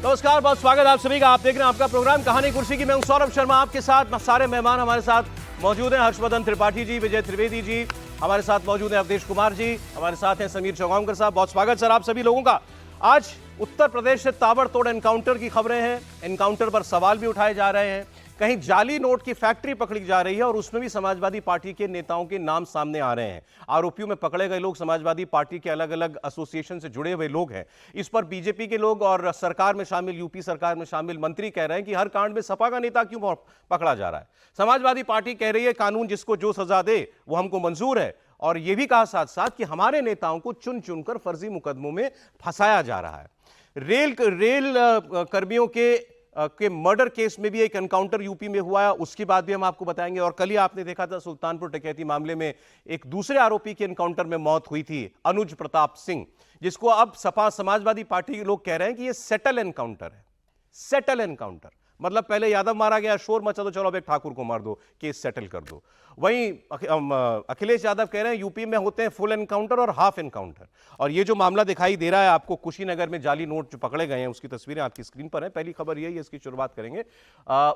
नमस्कार, बहुत स्वागत आप सभी का। आप देख रहे हैं आपका प्रोग्राम कहानी कुर्सी की। मैं हूं सौरभ शर्मा, आपके साथ सारे मेहमान हमारे साथ मौजूद हैं। हर्षवर्धन त्रिपाठी जी, विजय त्रिवेदी जी हमारे साथ मौजूद हैं, अवधेश कुमार जी हमारे साथ हैं, समीर चौगांवकर साहब। बहुत स्वागत सर आप सभी लोगों का। आज उत्तर प्रदेश से ताबड़तोड़ एनकाउंटर की खबरें हैं। एनकाउंटर पर सवाल भी उठाए जा रहे हैं। कहीं जाली नोट की फैक्ट्री पकड़ी जा रही है और उसमें भी समाजवादी पार्टी के नेताओं के नाम सामने आ रहे हैं। आरोपियों में पकड़े गए लोग समाजवादी पार्टी के अलग अलग एसोसिएशन से जुड़े हुए लोग हैं। इस पर बीजेपी के लोग और सरकार में शामिल, यूपी सरकार में शामिल मंत्री कह रहे हैं कि हर कांड में सपा का नेता क्यों पकड़ा जा रहा है। समाजवादी पार्टी कह रही है कानून जिसको जो सजा दे वो हमको मंजूर है। और यह भी कहा साथ साथ कि हमारे नेताओं को चुन चुनकर फर्जी मुकदमों में फंसाया जा रहा है। रेल कर्मियों के मर्डर केस में भी एक एनकाउंटर यूपी में हुआ है, उसकी बात भी हम आपको बताएंगे। और कल ही आपने देखा था सुल्तानपुर डकैती मामले में एक दूसरे आरोपी के एनकाउंटर में मौत हुई थी, अनुज प्रताप सिंह, जिसको अब सपा समाजवादी पार्टी के लोग कह रहे हैं कि यह सेटल एनकाउंटर है। सेटल एनकाउंटर मतलब पहले यादव मारा गया, शोर मचा दो, चलो अब एक ठाकुर को मार दो, केस सेटल कर दो। वहीं अखिलेश यादव कह रहे हैं यूपी में होते हैं फुल एनकाउंटर और हाफ एनकाउंटर। और ये जो मामला दिखाई दे रहा है आपको कुशीनगर में जाली नोट जो पकड़े गए हैं, उसकी तस्वीरें आपकी स्क्रीन पर हैं। पहली खबर यही है, इसकी शुरुआत करेंगे।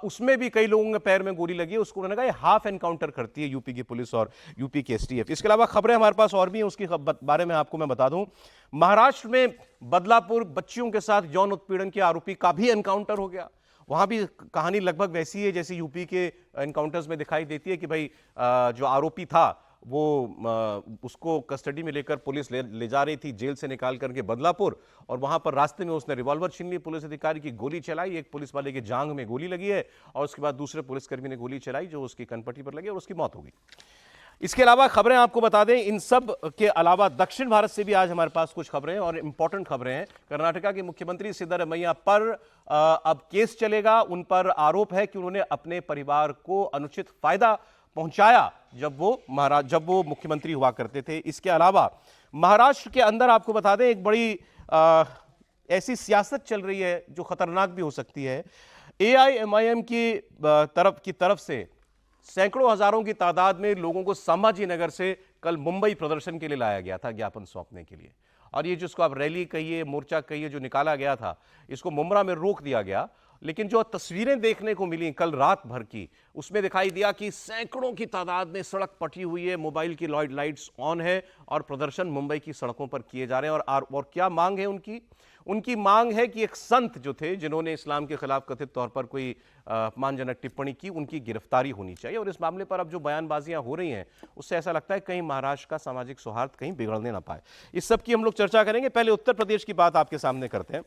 उसमें भी कई लोगों के पैर में गोली लगी है, उसको उन्होंने कहा ये हाफ एनकाउंटर करती है यूपी की पुलिस और यूपी की एसटीएफ। इसके अलावा खबरें हमारे पास और भी हैं, उसके बारे में आपको मैं बता दूं। महाराष्ट्र में बदलापुर बच्चियों के साथ यौन उत्पीड़न के आरोपी का भी एनकाउंटर हो गया। वहां भी कहानी लगभग वैसी है जैसे यूपी के एनकाउंटर्स में दिखाई देती है कि भाई जो आरोपी था वो उसको कस्टडी में लेकर पुलिस ले जा रही थी जेल से निकाल करके बदलापुर, और वहां पर रास्ते में उसने रिवॉल्वर छीन ली, पुलिस अधिकारी की गोली चलाई, एक पुलिस वाले के जांघ में गोली लगी है और उसके बाद दूसरे पुलिसकर्मी ने गोली चलाई जो उसकी कनपट्टी पर लगी और उसकी मौत हो गई। इसके अलावा खबरें आपको बता दें, इन सब के अलावा दक्षिण भारत से भी आज हमारे पास कुछ खबरें और इंपॉर्टेंट खबरें हैं। कर्नाटका के मुख्यमंत्री सिद्धरमैया पर अब केस चलेगा। उन पर आरोप है कि उन्होंने अपने परिवार को अनुचित फायदा पहुंचाया जब वो मुख्यमंत्री हुआ करते थे। इसके अलावा महाराष्ट्र के अंदर आपको बता दें एक बड़ी ऐसी सियासत चल रही है जो खतरनाक भी हो सकती है। AIMIM की तरफ से सैकड़ों हजारों की तादाद में लोगों को संभाजीनगर से कल मुंबई प्रदर्शन के लिए लाया गया था, ज्ञापन सौंपने के लिए। और ये जिसको आप रैली कहिए, मोर्चा कहिए, जो निकाला गया था, इसको मुंब्रा में रोक दिया गया। लेकिन जो तस्वीरें देखने को मिली कल रात भर की, उसमें दिखाई दिया कि सैकड़ों की तादाद में सड़क पटी हुई है, मोबाइल की लाइट्स ऑन है और प्रदर्शन मुंबई की सड़कों पर किए जा रहे हैं। और क्या मांग है उनकी मांग है कि एक संत जो थे जिन्होंने इस्लाम के खिलाफ कथित तौर पर कोई अपमानजनक टिप्पणी की, उनकी गिरफ्तारी होनी चाहिए। और इस मामले पर अब जो बयानबाजियां हो रही हैं उससे ऐसा लगता है कहीं महाराष्ट्र का सामाजिक सौहार्द कहीं बिगड़ने ना पाए। इस सब की हम लोग चर्चा करेंगे। पहले उत्तर प्रदेश की बात आपके सामने करते हैं।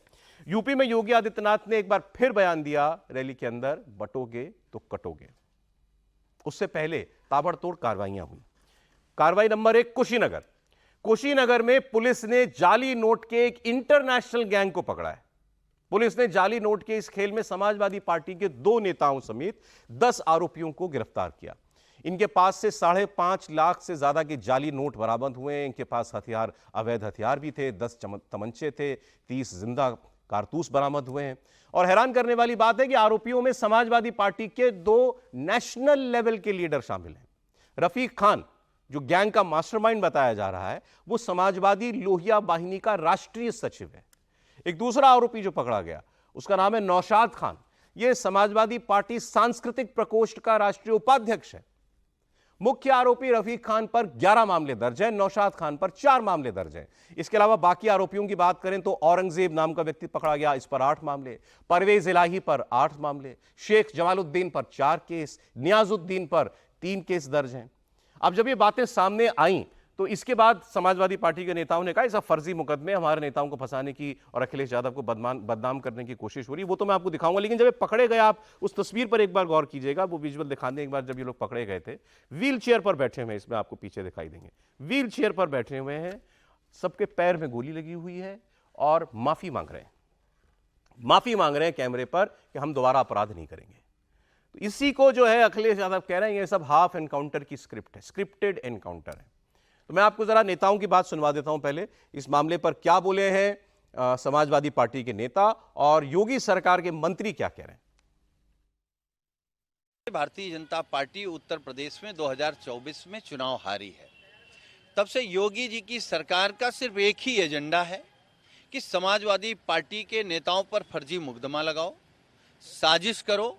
यूपी में योगी आदित्यनाथ ने एक बार फिर बयान दिया रैली के अंदर, बटोगे तो कटोगे। उससे पहले ताबड़तोड़ कार्रवाइयां हुई। कार्रवाई नंबर 1, कुशीनगर में पुलिस ने जाली नोट के एक इंटरनेशनल गैंग को पकड़ा है। पुलिस ने जाली नोट के इस खेल में समाजवादी पार्टी के 2 नेताओं समेत 10 आरोपियों को गिरफ्तार किया। इनके पास से 5.5 लाख से ज्यादा के जाली नोट बरामद हुए। इनके पास हथियार, अवैध हथियार भी थे, 10 तमंचे थे, 30 जिंदा कारतूस बरामद हुए हैं। और हैरान करने वाली बात है कि आरोपियों में समाजवादी पार्टी के 2 नेशनल लेवल के लीडर शामिल हैं। रफीक खान, जो गैंग का मास्टरमाइंड बताया जा रहा है, वो समाजवादी लोहिया वाहिनी का राष्ट्रीय सचिव है। एक दूसरा आरोपी जो पकड़ा गया उसका नाम है नौशाद खान। यह समाजवादी पार्टी सांस्कृतिक प्रकोष्ठ का राष्ट्रीय उपाध्यक्ष है। मुख्य आरोपी रफीक खान पर 11 मामले दर्ज हैं, नौशाद खान पर 4 मामले दर्ज हैं। इसके अलावा बाकी आरोपियों की बात करें तो औरंगजेब नाम का व्यक्ति पकड़ा गया, इस पर 8 मामले, परवेज इलाही पर 8 मामले, शेख जमालुद्दीन पर 4 केस, नियाजुद्दीन पर 3 केस दर्ज हैं। अब जब ये बातें सामने आई तो इसके बाद समाजवादी पार्टी के नेताओं ने कहा ये सब फर्जी मुकदमे, हमारे नेताओं को फंसाने की और अखिलेश यादव को बदनाम करने की कोशिश हो रही है। वो तो मैं आपको दिखाऊंगा, लेकिन जब ये पकड़े गए, आप उस तस्वीर पर एक बार गौर कीजिएगा, वो विजुअल दिखाने एक बार। जब ये लोग पकड़े गए थे, व्हील चेयर पर बैठे हुए हैं, इसमें आपको पीछे दिखाई देंगे, व्हील चेयर पर बैठे हुए हैं, सबके पैर में गोली लगी हुई है और माफी मांग रहे हैं कैमरे पर कि हम दोबारा अपराध नहीं करेंगे। तो इसी को जो है अखिलेश यादव कह रहे हैं ये सब हाफ एनकाउंटर की स्क्रिप्ट है, स्क्रिप्टेड एनकाउंटर है। तो मैं आपको जरा नेताओं की बात सुनवा देता हूं। पहले इस मामले पर क्या बोले हैं समाजवादी पार्टी के नेता और योगी सरकार के मंत्री क्या कह रहे हैं। भारतीय जनता पार्टी उत्तर प्रदेश में 2024 में चुनाव हारी है। तब से योगी जी की सरकार का सिर्फ एक ही एजेंडा है कि समाजवादी पार्टी के नेताओं पर फर्जी मुकदमा लगाओ, साजिश करो,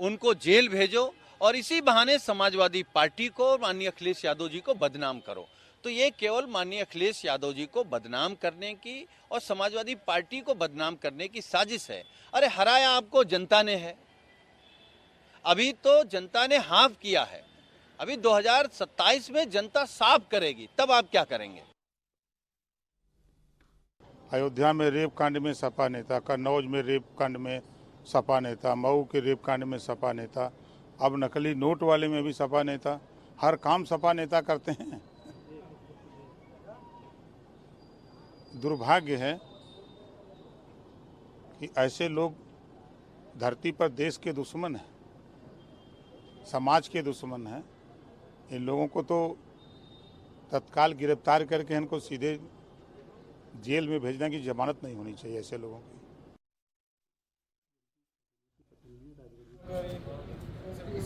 उनको जेल भेजो और इसी बहाने समाजवादी पार्टी को, माननीय अखिलेश यादव जी को बदनाम करो। तो ये केवल माननीय अखिलेश यादव जी को बदनाम करने की और समाजवादी पार्टी को बदनाम करने की साजिश है। अरे हराया आपको जनता ने है, अभी तो जनता ने हाफ किया है, अभी 2027 में जनता साफ करेगी, तब आप क्या करेंगे? अयोध्या में रेप कांड में सपा नेता, कन्नौज में रेप कांड में सपा नेता, मऊ के रेप कांड में सपा नेता, अब नकली नोट वाले में भी सपा नेता, हर काम सपा नेता करते हैं। दुर्भाग्य है कि ऐसे लोग धरती पर देश के दुश्मन हैं, समाज के दुश्मन हैं। इन लोगों को तो तत्काल गिरफ्तार करके इनको सीधे जेल में भेजने की जमानत नहीं होनी चाहिए ऐसे लोगों की।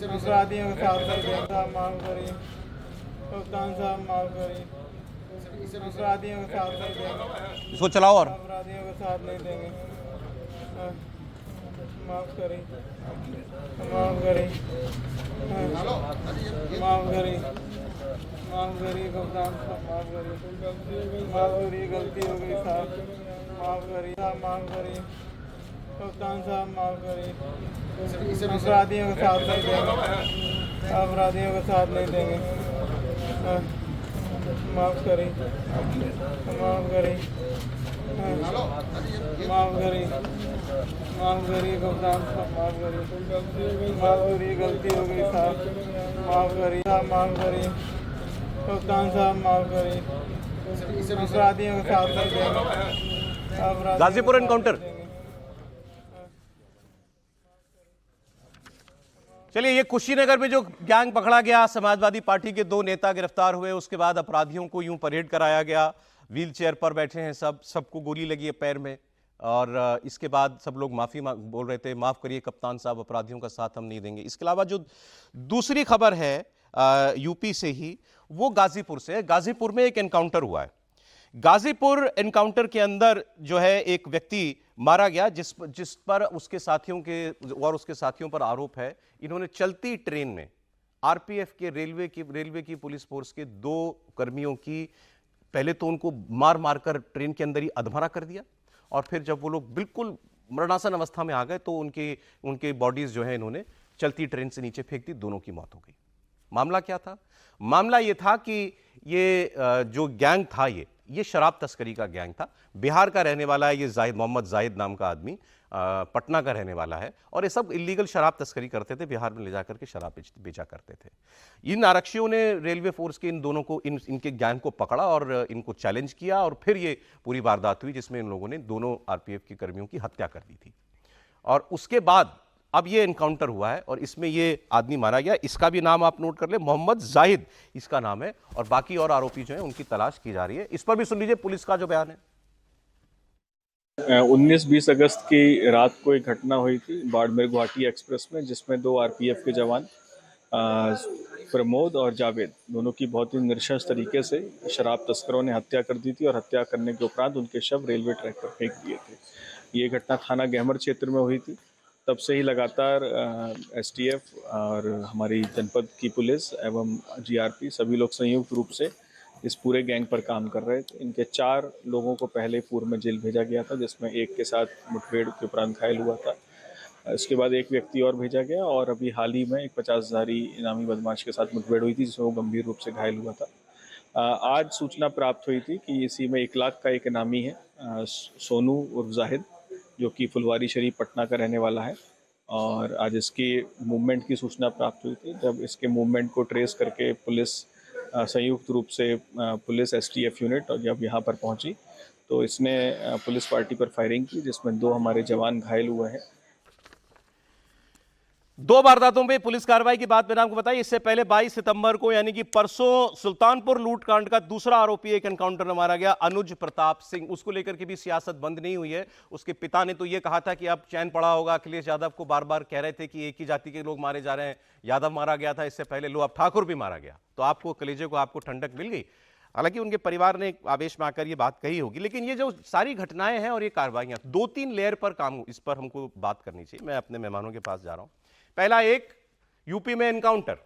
अपराधियों के साथ नहीं देंगे, माफ करिए कप्तान साहब, माफ करिए। अपराधियों के साथ नहीं देंगे, इसको चलाओ और अपराधियों के साथ नहीं देंगे। माफ करिए, माफ करिए, माफ करिए, माफ करिए कप्तान साहब, माफ करिए, माफ करिए, गलती हो गई साहब, माफ करिए साहब, माफ करिए कप्तान साहब, माफ करिए। अपराधियों के साथ नहीं देंगे, अपराधियों के साथ नहीं देंगे। माफ करिए, माफ करिए, माफ करिए, माफ करिए कप्तान साहब, माफ करिए, माफ करिए, गलती हो गई साहब, माफ करिए साहब, माफ करिए कप्तान साहब, माफ करिए। अपराधियों के साथ नहीं देंगे। गाजीपुर एनकाउंटर। चलिए, ये कुशीनगर में जो गैंग पकड़ा गया, समाजवादी पार्टी के 2 नेता गिरफ्तार हुए, उसके बाद अपराधियों को यूं परेड कराया गया, व्हील चेयर पर बैठे हैं सबको गोली लगी है पैर में, और इसके बाद सब लोग माफी बोल रहे थे, माफ करिए कप्तान साहब, अपराधियों का साथ हम नहीं देंगे। इसके अलावा जो दूसरी खबर है यूपी से ही, वो गाजीपुर से है। गाजीपुर में एक एनकाउंटर हुआ है। गाजीपुर एनकाउंटर के अंदर जो है एक व्यक्ति मारा गया, जिस पर उसके साथियों पर आरोप है, इन्होंने चलती ट्रेन में आरपीएफ के रेलवे की पुलिस फोर्स के 2 कर्मियों की पहले तो उनको मार मारकर ट्रेन के अंदर ही अधमरा कर दिया, और फिर जब वो लोग बिल्कुल मरणासन अवस्था में आ गए तो उनके बॉडीज जो है इन्होंने चलती ट्रेन से नीचे फेंक दी, दोनों की मौत हो गई। मामला क्या था? मामला ये था कि ये जो गैंग था, ये शराब तस्करी का गैंग था। बिहार का रहने वाला है ये मोहम्मद जाहिद नाम का आदमी, पटना का रहने वाला है, और ये सब इलीगल शराब तस्करी करते थे, बिहार में ले जाकर के शराब बेचा करते थे। इन आरक्षियों ने रेलवे फोर्स के इन दोनों को इनके गैंग को पकड़ा और इनको चैलेंज किया, और फिर ये पूरी वारदात हुई जिसमें इन लोगों ने दोनों आरपीएफ के कर्मियों की हत्या कर दी थी। और उसके बाद अब ये एनकाउंटर हुआ है और इसमें ये आदमी मारा गया। इसका भी नाम आप नोट कर ले, मोहम्मद जाहिद इसका नाम है, और बाकी और आरोपी जो है उनकी तलाश की जा रही है। इस पर भी सुन लीजिए पुलिस का जो बयान है। 19-20 अगस्त की रात को एक घटना हुई थी बाड़मेर गुवाहाटी एक्सप्रेस में, जिसमें 2 आरपीएफ के जवान प्रमोद और जावेद, दोनों की बहुत ही निर्शंस तरीके से शराब तस्करों ने हत्या कर दी थी, और हत्या करने के उपरांत उनके शव रेलवे ट्रैक पर फेंक दिए थे। ये घटना थाना गहमर क्षेत्र में हुई थी। तब से ही लगातार एसटीएफ और हमारी जनपद की पुलिस एवं जीआरपी सभी लोग संयुक्त रूप से इस पूरे गैंग पर काम कर रहे थे। इनके 4 लोगों को पहले पूर्व में जेल भेजा गया था, जिसमें एक के साथ मुठभेड़ के उपरांत घायल हुआ था। इसके बाद एक व्यक्ति और भेजा गया, और अभी हाल ही में एक 50,000 इनामी बदमाश के साथ मुठभेड़ हुई थी, जिसमें वो गंभीर रूप से घायल हुआ था। आज सूचना प्राप्त हुई थी कि इसी में 1 लाख का एक इनामी है, सोनू उर्फ जाहिद, जो कि फुलवारी शरीफ पटना का रहने वाला है। और आज इसकी मूवमेंट की सूचना प्राप्त हुई थी। जब इसके मूवमेंट को ट्रेस करके पुलिस संयुक्त रूप से पुलिस एसटीएफ यूनिट और जब यहाँ पर पहुँची तो इसने पुलिस पार्टी पर फायरिंग की, जिसमें 2 हमारे जवान घायल हुए हैं। 2 वारदातों पे पुलिस कार्रवाई की बात मैंने आपको बताई। इससे पहले 22 सितंबर को यानी कि परसों सुल्तानपुर लूटकांड का दूसरा आरोपी एक एनकाउंटर में मारा गया, अनुज प्रताप सिंह। उसको लेकर के भी सियासत बंद नहीं हुई है। उसके पिता ने तो यह कहा था कि अब चैन पड़ा होगा। अखिलेश यादव को बार बार कह रहे थे कि एक ही जाति के लोग मारे जा रहे हैं। यादव मारा गया था, इससे पहले लो अब ठाकुर भी मारा गया, तो आपको कलेजे को आपको ठंडक मिल गई। हालांकि उनके परिवार ने आवेश में आकर ये बात कही होगी, लेकिन ये जो सारी घटनाएं हैं और ये कार्रवाइयां 2-3 लेयर पर काम, इस पर हमको बात करनी चाहिए। मैं अपने मेहमानों के पास जा रहा हूं। पहला, एक यूपी में एनकाउंटर,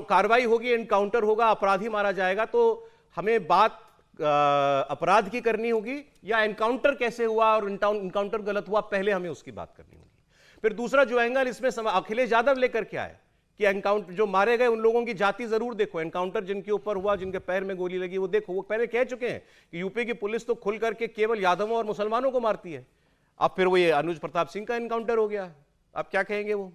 कार्रवाई होगी, एनकाउंटर होगा, अपराधी मारा जाएगा, तो हमें बात अपराध की करनी होगी या एनकाउंटर कैसे हुआ और एनकाउंटर गलत हुआ, पहले हमें उसकी बात करनी होगी। फिर दूसरा जो एंगल इसमें अखिलेश यादव लेकर के आए कि एनकाउंटर जो मारे गए उन लोगों की जाति जरूर देखो, एनकाउंटर जिनके ऊपर हुआ, जिनके पैर में गोली लगी, वो देखो। वो पहले कह चुके हैं कि यूपी की पुलिस तो खुल करके केवल यादवों और मुसलमानों को मारती है। अब फिर वो ये अनुज प्रताप सिंह का एनकाउंटर हो गया, अब क्या कहेंगे वो।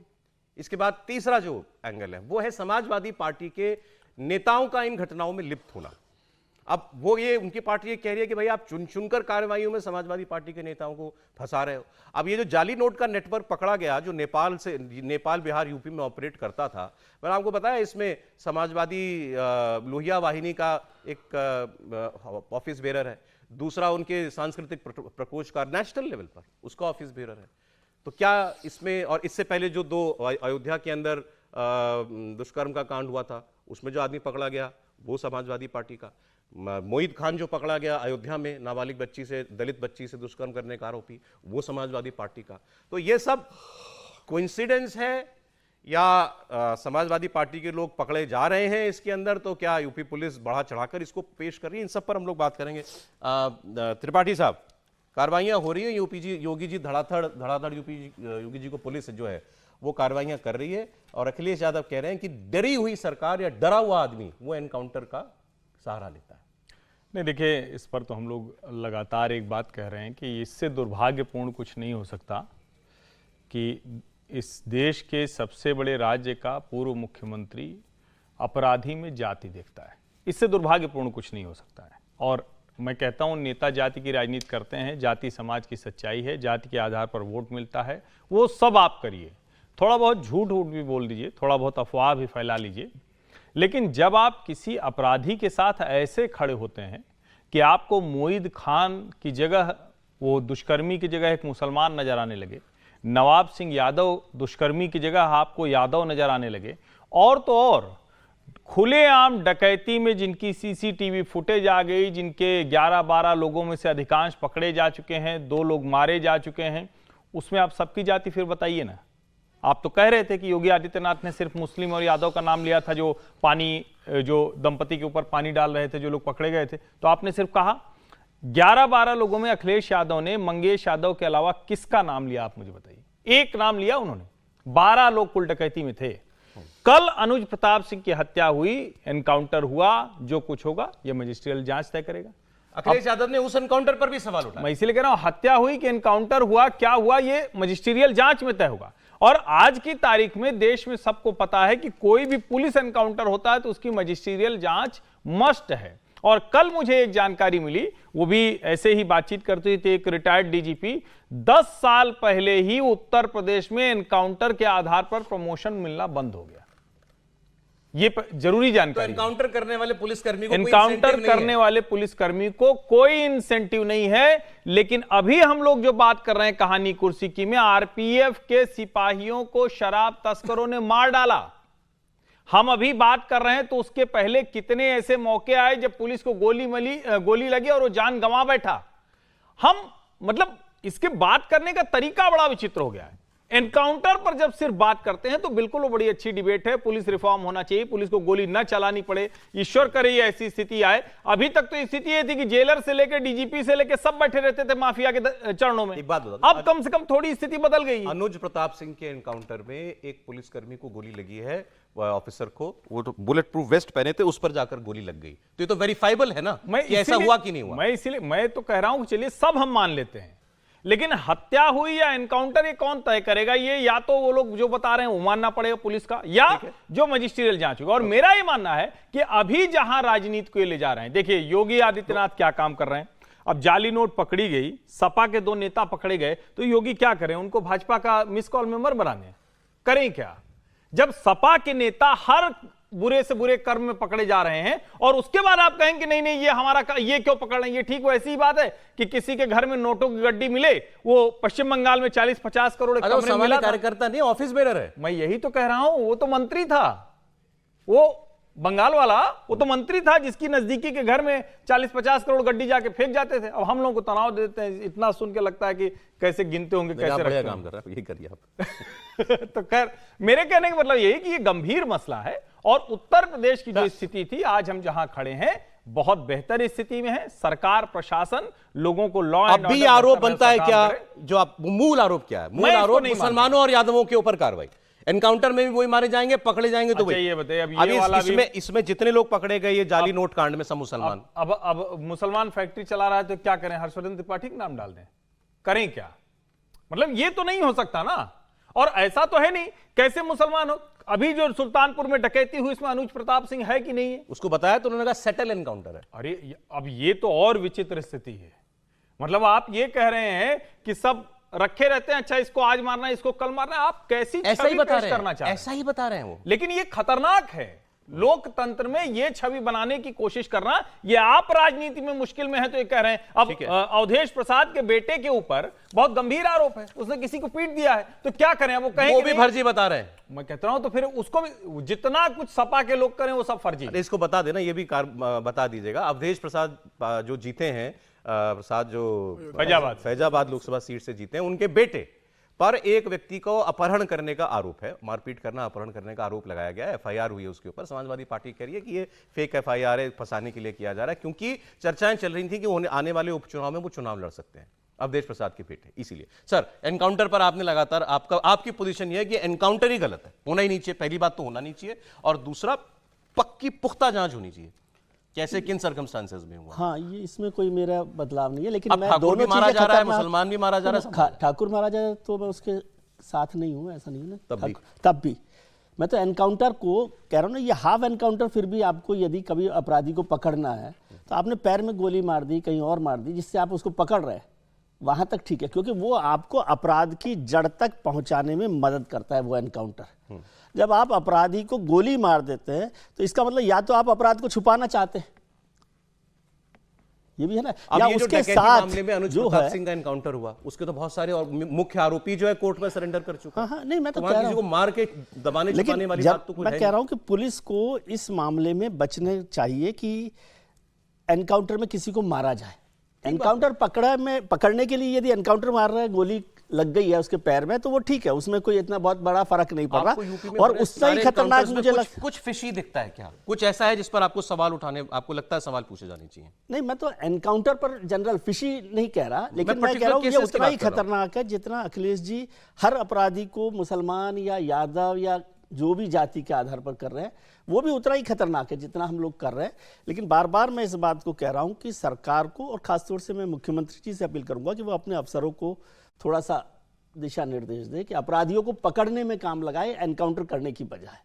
इसके बाद तीसरा जो एंगल है वो है समाजवादी पार्टी के नेताओं का इन घटनाओं में लिप्त होना। अब वो ये उनकी पार्टी ये कह रही है कि भाई आप चुन चुनकर कार्रवाइयों में समाजवादी पार्टी के नेताओं को फंसा रहे हो। अब ये जो जाली नोट का नेटवर्क पकड़ा गया, जो नेपाल बिहार यूपी में ऑपरेट करता था, मैंने आपको बताया इसमें समाजवादी लोहिया वाहिनी का एक ऑफिस बेरर है, दूसरा उनके सांस्कृतिक प्रकोष्ठ का नेशनल लेवल पर उसका ऑफिस बेरर है। तो क्या इसमें, और इससे पहले जो 2 अयोध्या के अंदर दुष्कर्म का कांड हुआ था उसमें जो आदमी पकड़ा गया वो समाजवादी पार्टी का, मोहित खान जो पकड़ा गया अयोध्या में नाबालिग बच्ची से, दलित बच्ची से दुष्कर्म करने का आरोपी, वो समाजवादी पार्टी का। तो ये सब कोइंसिडेंस है या समाजवादी पार्टी के लोग पकड़े जा रहे हैं इसके अंदर, तो क्या यूपी पुलिस बढ़ा चढ़ाकर इसको पेश कर रही है, इन सब पर हम लोग बात करेंगे। त्रिपाठी साहब, कार्रवाइयां हो रही है, योगी जी धड़ाधड़ योगी जी को पुलिस जो है वो कार्रवाइयां कर रही है, और अखिलेश यादव कह रहे हैं कि डरी हुई सरकार या डरा हुआ आदमी वो एनकाउंटर का सहारा लेता है। नहीं, देखिए, इस पर तो हम लोग लगातार एक बात कह रहे हैं कि इससे दुर्भाग्यपूर्ण कुछ नहीं हो सकता कि इस देश के सबसे बड़े राज्य का पूर्व मुख्यमंत्री अपराधी में जाति देखता है। इससे दुर्भाग्यपूर्ण कुछ नहीं हो सकता है। और मैं कहता हूं, नेता जाति की राजनीति करते हैं, जाति समाज की सच्चाई है, जाति के आधार पर वोट मिलता है, वो सब आप करिए, थोड़ा बहुत झूठ भी बोल दीजिए, थोड़ा बहुत अफवाह भी फैला लीजिए, लेकिन जब आप किसी अपराधी के साथ ऐसे खड़े होते हैं कि आपको मोईद खान की जगह, वो दुष्कर्मी की जगह एक मुसलमान नजर आने लगे, नवाब सिंह यादव दुष्कर्मी की जगह आपको यादव नजर आने लगे, और तो और खुलेआम डकैती में जिनकी सीसीटीवी फुटेज आ गई, जिनके 11-12 लोगों में से अधिकांश पकड़े जा चुके हैं, 2 लोग मारे जा चुके हैं, उसमें आप सबकी जाति फिर बताइए ना। आप तो कह रहे थे कि योगी आदित्यनाथ ने सिर्फ मुस्लिम और यादव का नाम लिया था, जो दंपति के ऊपर पानी डाल रहे थे, जो लोग पकड़े गए थे, तो आपने सिर्फ कहा 11-12 लोगों में अखिलेश यादव ने मंगेश यादव के अलावा किसका नाम लिया, आप मुझे बताइए। एक नाम लिया उन्होंने, 12 लोग कुल डकैती में थे। कल अनुज प्रताप सिंह की हत्या हुई, एनकाउंटर हुआ, जो कुछ होगा ये मजिस्ट्रियल जांच तय करेगा। अखिलेश यादव ने उस एनकाउंटर पर भी सवाल उठाया। मैं इसीलिए कह रहा हूं, हत्या हुई कि एनकाउंटर हुआ, क्या हुआ, ये मजिस्ट्रियल जांच में तय होगा। और आज की तारीख में देश में सबको पता है कि कोई भी पुलिस एनकाउंटर होता है तो उसकी मजिस्ट्रियल जांच मस्ट है। और कल मुझे एक जानकारी मिली, वो भी ऐसे ही बातचीत करते हुए थे, एक रिटायर्ड डीजीपी, 10 साल पहले ही उत्तर प्रदेश में एनकाउंटर के आधार पर प्रमोशन मिलना बंद हो गया। ये जरूरी जानकारी। तो एनकाउंटर करने वाले पुलिसकर्मी को एनकाउंटर करने वाले पुलिसकर्मी को कोई इंसेंटिव नहीं है। लेकिन अभी हम लोग जो बात कर रहे हैं कहानी कुर्सी की में, आरपीएफ के सिपाहियों को शराब तस्करों ने मार डाला। हम अभी बात कर रहे हैं तो उसके पहले कितने ऐसे मौके आए जब पुलिस को गोली लगी और वो जान गंवा बैठा। हम मतलब इसके बात करने का तरीका बड़ा विचित्र हो गया है। एनकाउंटर पर जब सिर्फ बात करते हैं तो बिल्कुल वो बड़ी अच्छी डिबेट है, पुलिस रिफॉर्म होना चाहिए, पुलिस को गोली न चलानी पड़े, ईश्वर करे ये ऐसी स्थिति आए। अभी तक तो स्थिति ये थी कि जेलर से लेकर डीजीपी से लेकर सब बैठे रहते थे माफिया के चरणों में। एक बात बता, अब कम से कम थोड़ी स्थिति बदल गई। अनुज प्रताप सिंह के एनकाउंटर में एक पुलिसकर्मी को गोली लगी है, ऑफिसर को, वो तो बुलेट प्रूफ वेस्ट पहने थे, उस पर जाकर गोली लग गई। तो ये तो वेरीफाइबल है ना कि ऐसा हुआ कि नहीं हुआ। मैं तो कह रहा हूं चलिए सब हम मान लेते हैं, लेकिन हत्या हुई या एनकाउंटर ये कौन तय करेगा? ये या तो वो लोग जो बता रहे हैं वो मानना पड़ेगा पुलिस का, या जो मजिस्ट्रियल जांच होगा। और मेरा ये मानना है कि अभी जहां राजनीति को ले जा रहे हैं, देखिए योगी आदित्यनाथ क्या काम कर रहे हैं। अब जाली नोट पकड़ी गई, सपा के 2 नेता पकड़े गए, तो योगी क्या करें? उनको भाजपा का मिस कॉल मेंबर बनाने करें क्या? जब सपा के नेता हर बुरे से बुरे कर्म में पकड़े जा रहे हैं और उसके बाद आप कहें कि नहीं नहीं ये हमारा ये क्यों पकड़ रहे हैं, ये ठीक। वो ऐसी ही बात है कि किसी के घर में नोटों की गड्डी मिले, वो पश्चिम बंगाल में 40-50 करोड़ कमरे में मिला, कार्यकर्ता नहीं, ऑफिस बेरर है। मैं यही तो कह रहा हूं, वो तो मंत्री था, वो बंगाल वाला वो तो मंत्री था जिसकी नजदीकी के घर में 40-50 करोड़ गड्डी जाके फेंक जाते थे। अब हम लोगों को तनाव देते हैं, इतना सुन के लगता है कि कैसे गिनते होंगे, कैसे बढ़िया रखते काम कर रहा है, यही करिए आप। तो खैर मेरे कहने का मतलब यही कि ये गंभीर मसला है और उत्तर प्रदेश की जो स्थिति थी, आज हम जहां खड़े हैं बहुत बेहतर स्थिति में है। सरकार, प्रशासन लोगों को लॉ एंड अब भी आरोप बनता है क्या, जो आप मूल आरोप क्या है? मूल आरोप मुसलमानों और यादवों के ऊपर कार्रवाई, एनकाउंटर में भी वही मारे जाएंगे, पकड़े जाएंगे तो वही। ये बताइए अब इसमें जितने लोग पकड़े गए ये जाली नोट कांड में सब मुसलमान। अब मुसलमान फैक्ट्री चला रहा है तो क्या करें, हर्षवर्धन त्रिपाठी का नाम डाल दें? करें क्या? मतलब ये तो नहीं हो सकता ना। और ऐसा तो है नहीं, कैसे मुसलमान हो? अभी जो सुल्तानपुर में डकैती हुई इसमें अनुज प्रताप सिंह है कि नहीं है? उसको बताया तो उन्होंने कहा सेटल एनकाउंटर है। अरे अब ये तो और विचित्र स्थिति है। मतलब आप ये कह रहे हैं कि सब रखे रहते हैं, अच्छा इसको आज मारना है, इसको कल मारना है। आप कैसी ऐसा ही बता रहे करना चाह रहे हैं? ऐसा ही बता रहे हैं वो। लेकिन ये खतरनाक है। लोकतंत्र में ये छवि बनाने की कोशिश करना, ये आप राजनीति में मुश्किल में है तो ये कह रहे हैं। अब अवधेश प्रसाद के बेटे के ऊपर बहुत गंभीर आरोप है, उसने किसी को पीट दिया है, तो क्या करें? वो कहें वो भी फर्जी बता रहे हैं। मैं कहता हूं तो फिर उसको भी जितना कुछ सपा के लोग करें वो सब फर्जी। इसको बता देना, ये भी बता दीजिएगा। अवधेश प्रसाद जो जीते हैं, प्रसाद जो फैजाबाद लोकसभा सीट से जीते हैं, उनके बेटे पर एक व्यक्ति को अपहरण करने का आरोप है, मारपीट करना, अपहरण करने का आरोप लगाया गया है। एफआईआर हुई है उसके ऊपर। समाजवादी पार्टी कह रही है कि ये फेक एफआईआर है, फंसाने के लिए किया जा रहा है, क्योंकि चर्चाएं चल रही थी कि आने वाले उपचुनाव में वो चुनाव लड़ सकते हैं, अवधेश प्रसाद के बेटे। इसीलिए सर, एनकाउंटर पर आपने लगातार आपकी पोजीशन ये है कि एनकाउंटर ही गलत है, होना ही नहीं चाहिए। पहली बात तो होना नहीं चाहिए, और दूसरा पक्की पुख्ता जांच होनी चाहिए, कैसे किन सर्कमस्टांसेस में हुआ। हाँ, ये इसमें कोई मेरा बदलाव नहीं है, लेकिन मैं ठाकुर भी दोनों मारा चीजें जा रहा है, खतरनाक- मुसलमान भी मारा जा रहा है, ठाकुर मारा जाए तो मैं उसके साथ नहीं हूँ, ऐसा नहीं है ना। तब भी मैं तो एनकाउंटर को कह रहा हूँ ना, ये हाफ एनकाउंटर। फिर भी आपको यदि कभी अपराधी को पकड़ना है तो आपने पैर में गोली मार दी, कहीं और मार दी, जिससे आप उसको पकड़ रहे हैं, वहां तक ठीक है, क्योंकि वो आपको अपराध की जड़ तक पहुंचाने में मदद करता है वो एनकाउंटर। जब आप अपराधी को गोली मार देते हैं तो इसका मतलब या तो आप अपराध को छुपाना चाहते हैं, ये भी है ना, या उसके साथ मामले में अनुज प्रताप सिंह का एनकाउंटर हुआ, उसके तो बहुत सारे और मुख्य आरोपी जो है कोर्ट में सरेंडर कर चुके हैं। हाँ, नहीं, मैं तो कह वहां रहा किसी को मार के दबाने छुपाने वाली बात तो कोई है नहीं। मैं कह रहा हूं कि पुलिस को इस मामले में बचने चाहिए कि एनकाउंटर में किसी को मारा जाए। एनकाउंटर पकड़ने के लिए यदि एनकाउंटर मार रहा है, गोली लग गई है उसके पैर में, तो वो ठीक है, उसमें कोई इतना बहुत बड़ा फर्क नहीं पड़ रहा। और उससे ही खतरनाक मुझे कुछ फिशी दिखता है क्या? कुछ ऐसा है जिस पर आपको सवाल उठाने, आपको लगता है सवाल पूछे जाने चाहिए? नहीं, मैं तो एनकाउंटर पर जनरल फिशी नहीं कह रहा, लेकिन मैं कह रहा हूँ ये उतना ही खतरनाक है जितना अखिलेश जी हर अपराधी को मुसलमान या यादव या जो भी जाति के आधार पर कर रहे हैं, वो भी उतना ही खतरनाक है जितना हम लोग कर रहे हैं। लेकिन बार बार मैं इस बात को कह रहा हूं कि सरकार को, और खासतौर से मैं मुख्यमंत्री जी से अपील करूंगा कि वो अपने अफसरों को थोड़ा सा दिशा निर्देश दे कि अपराधियों को पकड़ने में काम लगाए, एनकाउंटर करने की बजाय।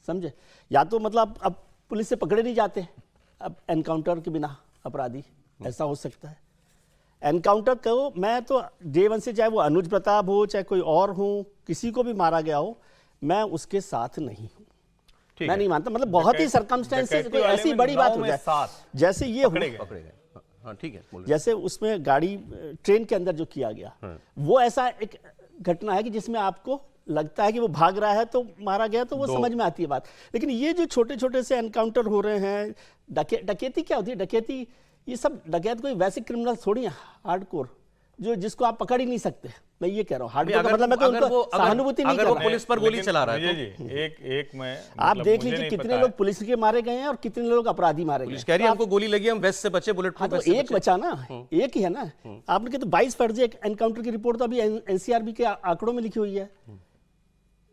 समझे? या तो मतलब अब पुलिस से पकड़े नहीं जाते, अब एनकाउंटर के बिना अपराधी, ऐसा हो सकता है। एनकाउंटर को मैं तो डे वन से, चाहे वो अनुज प्रताप हो, चाहे कोई और हो, किसी को भी मारा गया हो, मैं उसके साथ नहीं हूं। मैं नहीं मानता, मतलब बहुत ही सर्कमस्टेंसेस, कोई ऐसी बड़ी बात हो जाए जैसे ये पकड़े गए। हाँ, ठीक है, जैसे उसमें गाड़ी ट्रेन के अंदर जो किया गया, वो ऐसा एक घटना है कि जिसमें आपको लगता है कि वो भाग रहा है तो मारा गया, तो वो समझ में आती है बात। लेकिन ये जो छोटे छोटे से एनकाउंटर हो रहे हैं, डकैती क्या होती है? डकैती, ये सब डकैत कोई वैसे क्रिमिनल थोड़ी है हार्डकोर, जो जिसको आप पकड़ ही नहीं सकते। मैं ये कह रहा हूँ हार्डकोर का मतलब मैं तो उनको सहानुभूति नहीं कर रहा। पुलिस पर गोली चला रहा है तो एक मैं आप देख लीजिए कितने लोग पुलिस के मारे गए हैं और कितने लोग अपराधी मारे गए। पुलिस कह रही है हमको गोली लगी, हम वेस्ट से बचे, बुलेट प्रूफ वेस्ट से एक बचा ना, एक ही है ना। आपने कहा तो 22 फर्जी एनकाउंटर की रिपोर्ट तो अभी एनसीआरबी के आंकड़ों में लिखी हुई है।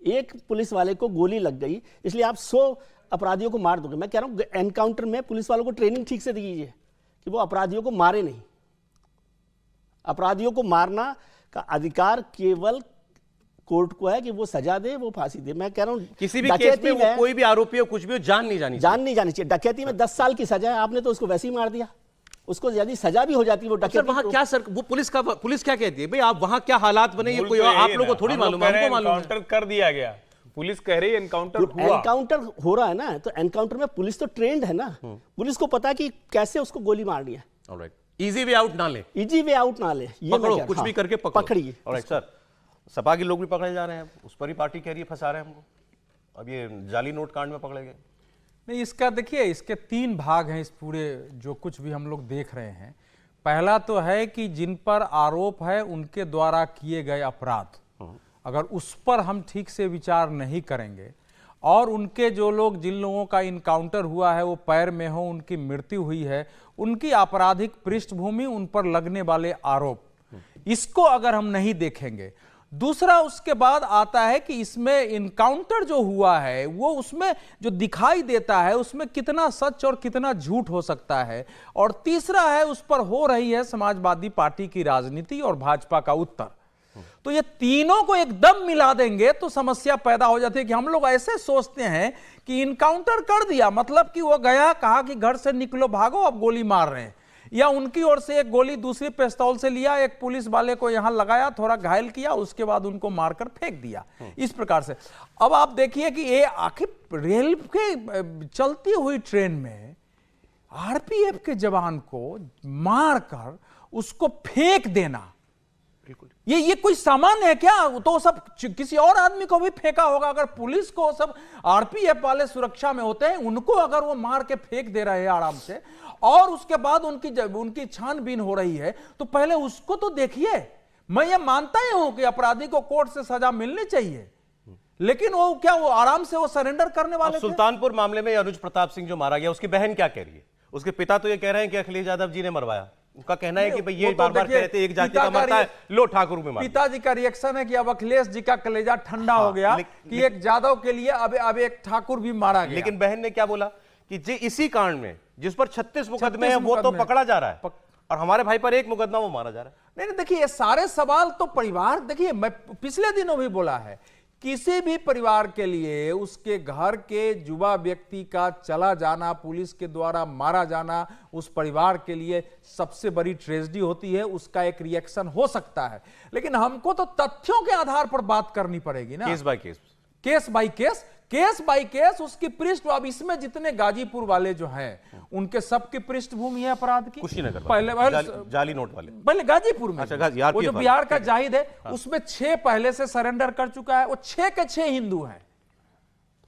एक पुलिस वाले को गोली लग गई, इसलिए आप 100 अपराधियों को मार दोगे। मैं कह रहा हूँ एनकाउंटर में पुलिस वालों को ट्रेनिंग ठीक से दीजिए कि वो अपराधियों को मारे नहीं। अपराधियों को मारना का अधिकार केवल कोर्ट को है कि वो सजा दे, वो फांसी दे। मैं कह रहा हूं किसी भी केस में वो कोई भी आरोपी हो, कुछ भी हो, जान नहीं जानी चाहिए। डकैती में 10 साल की सजा है, आपने तो उसको वैसे ही मार दिया। उसको यदि सजा भी हो जाती वो डकैती। वहां क्या सर, वो पुलिस क्या कहती है भाई, आप वहां क्या हालात बने, ये कोई आप लोगों को थोड़ी मालूम है, हमको मालूम है। एनकाउंटर कर दिया गया, पुलिस कह रही है एनकाउंटर हुआ। एनकाउंटर हो रहा है ना, तो एनकाउंटर में पुलिस तो ट्रेंड है ना, पुलिस को पता कि कैसे उसको गोली मारनी है। ऑलराइट, इजी वे आउट ना ले, इजी वे आउट ना ले, ये पकड़ो, कुछ भी करके पकड़िए। ऑलराइट सर, सपा के लोग भी पकड़े जा रहे हैं, उस पर ही पार्टी कह रही है फंसा रहे हैं हमको। अब ये जाली नोट कांड में पकड़े गए, नहीं, इसका देखिए, इसके 3 भाग हैं इस पूरे जो कुछ भी हम लोग देख रहे हैं। पहला तो है कि जिन पर आरोप है उनके द्वारा किए गए अपराध, अगर उस पर हम ठीक से विचार नहीं करेंगे और उनके जो लोग, जिन लोगों का इनकाउंटर हुआ है वो पैर में हो, उनकी मृत्यु हुई है, उनकी आपराधिक पृष्ठभूमि, उन पर लगने वाले आरोप, इसको अगर हम नहीं देखेंगे। दूसरा उसके बाद आता है कि इसमें इनकाउंटर जो हुआ है वो उसमें जो दिखाई देता है उसमें कितना सच और कितना झूठ हो सकता है। और तीसरा है उस पर हो रही है समाजवादी पार्टी की राजनीति और भाजपा का उत्तर। तो ये तीनों को एकदम मिला देंगे तो समस्या पैदा हो जाती है कि हम लोग ऐसे सोचते हैं कि इनकाउंटर कर दिया मतलब कि वो गया, कहा कि घर से निकलो, भागो, अब गोली मार रहे हैं, या उनकी ओर से एक गोली दूसरी पिस्तौल से लिया, एक पुलिस वाले को यहां लगाया, थोड़ा घायल किया, उसके बाद उनको मारकर फेंक दिया, इस प्रकार से। अब आप देखिए कि ये आखिर रेल के चलती हुई ट्रेन में आरपीएफ के जवान को मारकर उसको फेंक देना, ये कोई सामान्य है क्या? तो सब किसी और आदमी को भी फेंका होगा। अगर पुलिस को सब आरपीएफ वाले सुरक्षा में होते हैं, उनको अगर वो मार के फेंक दे रहे हैं आराम से, और उसके बाद उनकी छानबीन हो रही है, तो पहले उसको तो देखिए। मैं ये मानता ही हूं कि अपराधी को कोर्ट से सजा मिलनी चाहिए, लेकिन वो क्या, वो आराम से वो सरेंडर करने वाले थे? सुल्तानपुर मामले में अनुज प्रताप सिंह जो मारा गया, उसकी बहन क्या कह रही है? उसके पिता तो ये कह रहे हैं कि अखिलेश यादव जी ने मरवाया। उनका कहना है कि भाई ये बार बार कहते हैं एक जाति का मरता है, लो ठाकुर में मार। पिताजी का रिएक्शन है कि अब अखिलेश जी का कलेजा ठंडा हो गया कि एक जादव के लिए अब एक ठाकुर भी मारा गया। लेकिन बहन ने क्या बोला कि जी इसी कांड में जिस पर 36 मुकदमे हैं वो तो पकड़ा जा रहा है और हमारे भाई पर एक मुकदमा वो मारा जा रहा है। नहीं, देखिए, ये सारे सवाल तो परिवार, देखिए मैं पिछले दिनों भी बोला है, किसी भी परिवार के लिए उसके घर के युवा व्यक्ति का चला जाना, पुलिस के द्वारा मारा जाना, उस परिवार के लिए सबसे बड़ी ट्रेजेडी होती है। उसका एक रिएक्शन हो सकता है, लेकिन हमको तो तथ्यों के आधार पर बात करनी पड़ेगी ना, case by case, case by case, case by case. उसकी पृष्ठ, अब इसमें जितने गाजीपुर वाले जो हैं उनके सबकी पृष्ठभूमि है अपराध की। कुशीनगर पहले जाली नोट वाले, पहले गाजीपुर में, अच्छा, वो जो बिहार का जाहिद है, उसमें 6 पहले से सरेंडर कर चुका है, वो 6 के 6 हिंदू हैं।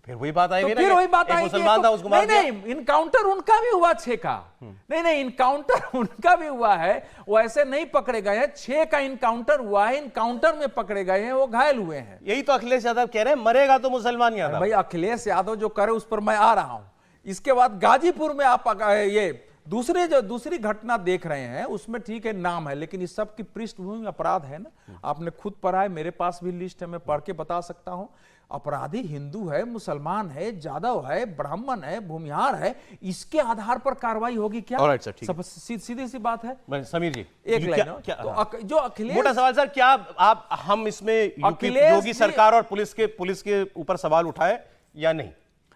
फिर वही बात आएगी ना, फिर वही बात आएगी। मुसलमान था उसको मार दिया। नहीं, इनकाउंटर उनका भी हुआ 6 का। नहीं, इनकाउंटर उनका भी हुआ है, वो ऐसे नहीं पकड़े गए हैं। 6 का इनकाउंटर हुआ है, इनकाउंटर में पकड़े गए हैं, वो घायल हुए हैं। यही तो अखिलेश यादव कह रहे हैं, मरेगा तो मुसलमान यादव। भाई अखिलेश यादव जो करे उस पर मैं आ रहा हूं। इसके बाद गाजीपुर में आप ये दूसरी घटना देख रहे हैं, उसमें ठीक है नाम है, लेकिन इस सब की पृष्ठभूमि अपराध है ना। आपने खुद पढ़ा है, मेरे पास भी लिस्ट है, मैं पढ़ के बता सकता हूं। अपराधी हिंदू है, मुसलमान है, जादव है, ब्राह्मण है, भूमिहार है, इसके आधार पर कार्रवाई होगी क्या? ऑलराइट सर, ठीक है। सीधी सी बात है। समीर जी, एक लाइन तो जो अखिलेश, मोटा सवाल सर, क्या हम इसमें योगी सरकार और पुलिस के ऊपर सवाल उठाए या नहीं?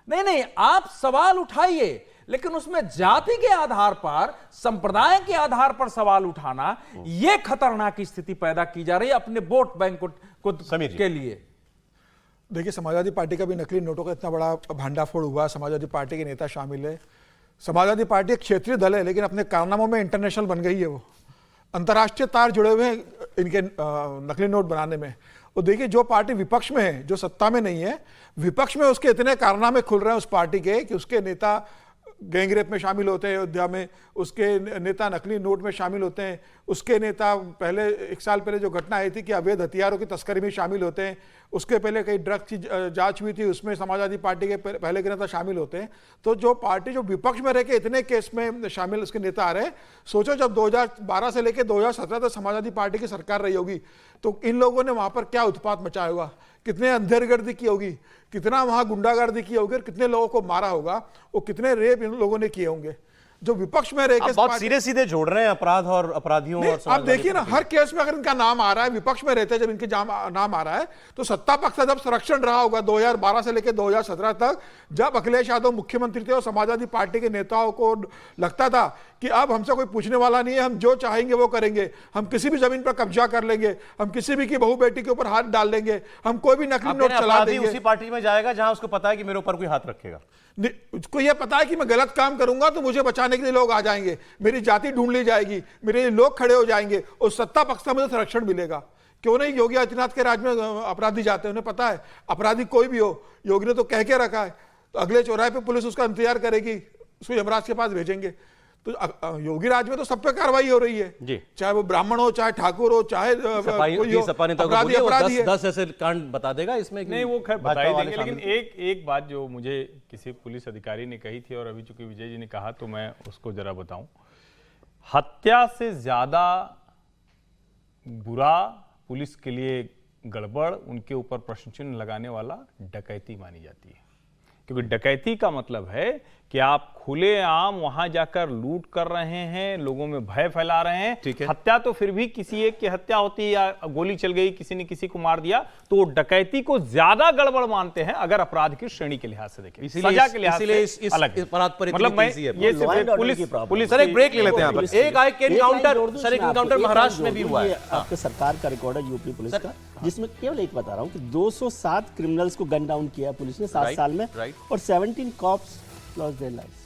नहीं, आप सवाल उठाइए, लेकिन उसमें जाति के आधार पर, संप्रदाय के आधार पर सवाल उठाना, यह खतरनाक स्थिति पैदा की जा रही है अपने वोट बैंक को के लिए। देखिए, समाजवादी पार्टी का भी नकली नोटों का इतना बड़ा भांडाफोड़ हुआ, समाजवादी पार्टी के नेता शामिल है। समाजवादी पार्टी एक क्षेत्रीय दल है, लेकिन अपने कारनामों में इंटरनेशनल बन गई है। वो अंतर्राष्ट्रीय तार जुड़े हुए हैं इनके नकली नोट बनाने में। और देखिए, जो पार्टी विपक्ष में है, जो सत्ता में नहीं है, विपक्ष में उसके इतने कारनामे खुल रहे हैं उस पार्टी के कि उसके नेता गैंगरेप में शामिल होते हैं अयोध्या में, उसके नेता नकली नोट में शामिल होते हैं, उसके नेता पहले 1 साल पहले जो घटना आई थी कि अवैध हथियारों की तस्करी में शामिल होते हैं, उसके पहले कई ड्रग्स की जांच हुई थी, उसमें समाजवादी पार्टी के पहले के नेता शामिल होते हैं। तो जो पार्टी जो विपक्ष में रह के इतने केस में शामिल उसके नेता आ रहे हैं, सोचो जब 2012 से लेकर 2017 तक समाजवादी पार्टी की सरकार रही होगी तो इन लोगों ने वहां पर क्या उत्पात मचाया होगा, कितने अंधेरगर्दी की होगी, कितना वहां गुंडागर्दी की होगी, कितने लोगों को मारा होगा, और कितने रेप इन लोगों ने किए होंगे। जो विपक्ष में रह बहुत सीधे जोड़ रहे हैं अपराध और अपराधियों। और आप देखिए ना, हर केस में अगर इनका नाम आ रहा है, विपक्ष में रहते हैं जब इनके नाम आ रहा है, तो सत्ता पक्ष का जब संरक्षण रहा होगा 2012 से लेकर 2017 तक, जब अखिलेश यादव मुख्यमंत्री थे और समाजवादी पार्टी के नेताओं को लगता था कि अब हमसे कोई पूछने वाला नहीं है, हम जो चाहेंगे वो करेंगे, हम किसी भी जमीन पर कब्जा कर लेंगे, हम किसी भी की बहू बेटी के ऊपर हाथ डाल देंगे, हम कोई भी नकली नोट चला देंगे। उसी पार्टी में जाएगा जहां उसको पता है कि मेरे ऊपर कोई हाथ रखेगा, उसको यह पता है कि मैं गलत काम करूंगा तो मुझे बचाने के लिए लोग आ जाएंगे, मेरी जाति ढूंढ ली जाएगी, मेरे लिए लोग खड़े हो जाएंगे और सत्ता पक्ष का मुझे संरक्षण मिलेगा। क्यों नहीं? योगी आदित्यनाथ के राज में अपराधी जाते हैं, उन्हें पता है अपराधी कोई भी हो, योगी ने तो कह के रखा है तो अगले चौराहे पे पुलिस उसका इंतजार करेगी, उसको यमराज के पास भेजेंगे। तो योगी राज में तो सब पे कार्रवाई हो रही है जी, चाहे वो ब्राह्मण हो, चाहे ठाकुर हो, चाहे कोई हो, सपा नेता को अपराधी बोलिए, वो अपराधी है। 10 ऐसे कांड बता देगा इसमें कि नहीं, वो खैर भाजपा बता ही वाले देंगे, लेकिन शामिल एक बात जो मुझे किसी पुलिस अधिकारी ने कही थी और अभी चूंकि विजय जी ने कहा तो मैं उसको जरा बताऊं। हत्या से ज्यादा बुरा पुलिस के लिए गड़बड़, उनके ऊपर प्रश्न चिन्ह लगाने वाला डकैती मानी जाती है, क्योंकि डकैती का मतलब है कि आप खुलेआम वहां जाकर लूट कर रहे हैं, लोगों में भय फैला रहे हैं। ठीक है। हत्या तो फिर भी किसी एक की हत्या होती है या गोली चल गई, किसी ने किसी को मार दिया, तो वो डकैती को ज्यादा गड़बड़ मानते हैं अगर अपराध की श्रेणी के लिहाज से देखें, सजा के लिहाज से अलग है। अपराध पर मतलब मैं ये Law and सिर्फ order पुलिस की problem। पुलिस सर एक ब्रेक ले लेते हैं यहाँ पर। एक एक एनकाउंटर, लाइन जोड़ दूं सर एक इसमें आपको, एनकाउंटर एक महाराष्ट्र लाइन में भी जोड़ हुआ दूं, है। ये आपके सरकार का रिकॉर्ड है यूपी पुलिस का, जिसमें केवल एक बता रहा हूँ कि 207 क्रिमिनल्स को गन डाउन किया है पुलिस ने 7 Right, साल में, right. और 17 कॉप्स लॉस्ट देयर लाइव्स।